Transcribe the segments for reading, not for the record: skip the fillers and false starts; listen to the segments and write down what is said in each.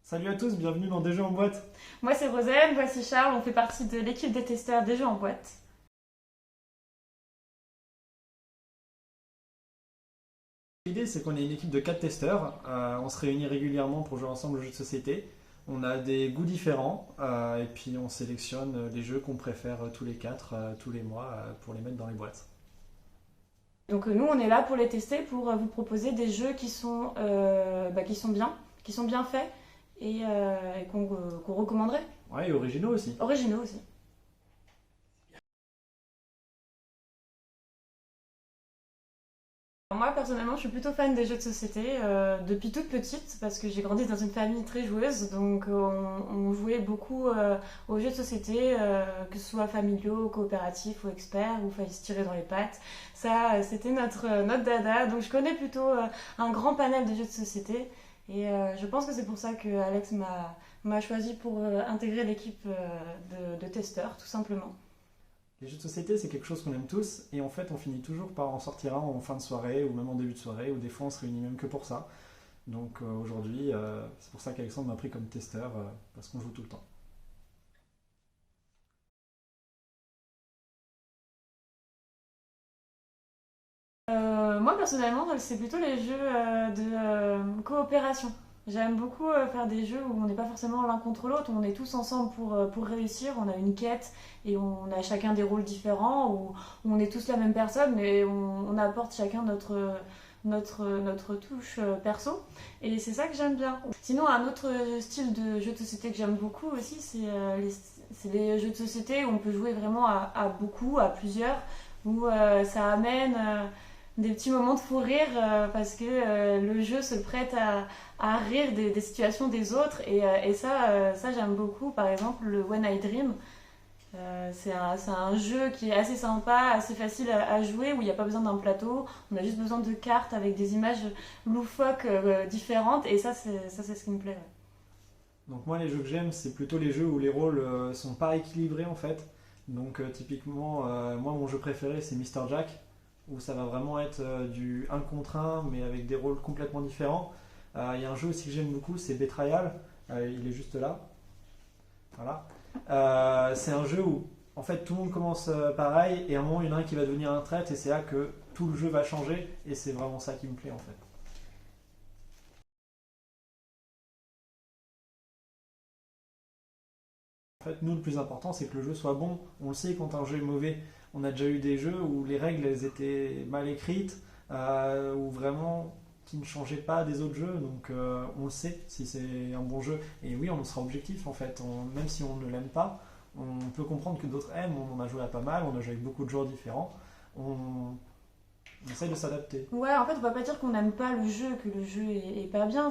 Salut à tous, bienvenue dans Des jeux en boîte. Moi c'est Roselle, voici Charles, on fait partie de l'équipe des testeurs des jeux en boîte. L'idée c'est qu'on est une équipe de 4 testeurs, on se réunit régulièrement pour jouer ensemble aux jeux de société. On a des goûts différents et puis on sélectionne les jeux qu'on préfère tous les 4, tous les mois pour les mettre dans les boîtes. Donc nous on est là pour les tester, pour vous proposer des jeux qui sont bien faits et qu'on recommanderait. Ouais, et originaux aussi. Originaux aussi. Moi personnellement je suis plutôt fan des jeux de société depuis toute petite parce que j'ai grandi dans une famille très joueuse, donc on jouait beaucoup aux jeux de société, que ce soit familiaux, coopératifs ou experts, où il fallait se tirer dans les pattes. Ça c'était notre dada, donc je connais plutôt un grand panel de jeux de société et je pense que c'est pour ça que Alex m'a choisi pour intégrer l'équipe de testeurs tout simplement. Les jeux de société c'est quelque chose qu'on aime tous et en fait on finit toujours par en sortir un en fin de soirée ou même en début de soirée ou des fois on se réunit même que pour ça. Donc aujourd'hui c'est pour ça qu'Alexandre m'a pris comme testeur parce qu'on joue tout le temps. Moi personnellement, c'est plutôt les jeux de coopération. J'aime beaucoup faire des jeux où on n'est pas forcément l'un contre l'autre, on est tous ensemble pour réussir, on a une quête et on a chacun des rôles différents, où on est tous la même personne mais on apporte chacun notre touche perso. Et c'est ça que j'aime bien. Sinon, un autre style de jeu de société que j'aime beaucoup aussi, c'est les jeux de société où on peut jouer vraiment à beaucoup, à plusieurs, où ça amène des petits moments de fou rire parce que le jeu se prête à rire des situations des autres et ça j'aime beaucoup. Par exemple le When I Dream, c'est un jeu qui est assez sympa, assez facile à jouer, où il n'y a pas besoin d'un plateau, on a juste besoin de cartes avec des images loufoques différentes et ça c'est ce qui me plaît. Ouais. Donc moi les jeux que j'aime c'est plutôt les jeux où les rôles sont pas équilibrés en fait. Donc typiquement moi mon jeu préféré c'est Mister Jack où ça va vraiment être du un contre un mais avec des rôles complètement différents. Il y a un jeu aussi que j'aime beaucoup c'est Betrayal, il est juste là. Voilà. C'est un jeu où en fait tout le monde commence pareil et à un moment il y en a un qui va devenir un traître et c'est là que tout le jeu va changer et c'est vraiment ça qui me plaît en fait. En fait, nous, le plus important, c'est que le jeu soit bon. On le sait quand un jeu est mauvais. On a déjà eu des jeux où les règles elles étaient mal écrites, ou vraiment qui ne changeaient pas des autres jeux. Donc, on le sait si c'est un bon jeu. Et oui, on sera objectif en fait. Même si on ne l'aime pas, on peut comprendre que d'autres aiment. On en a joué à pas mal. On a joué avec beaucoup de joueurs différents. On essaye de s'adapter. Ouais, en fait, on va pas dire qu'on n'aime pas le jeu, que le jeu est pas bien.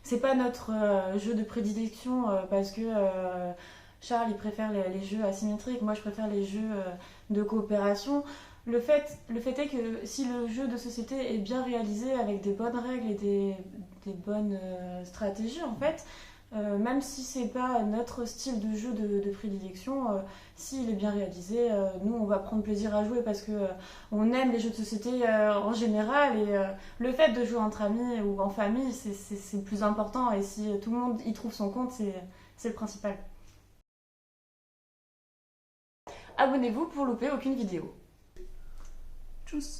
C'est pas notre jeu de prédilection parce que Charles il préfère les jeux asymétriques, moi je préfère les jeux de coopération. Le fait est que si le jeu de société est bien réalisé avec des bonnes règles et des bonnes stratégies, en fait, même si c'est pas notre style de jeu de prédilection, s'il est bien réalisé, nous on va prendre plaisir à jouer parce que on aime les jeux de société en général et le fait de jouer entre amis ou en famille c'est le plus important et si tout le monde y trouve son compte c'est le principal. Abonnez-vous pour louper aucune vidéo. Tchuss.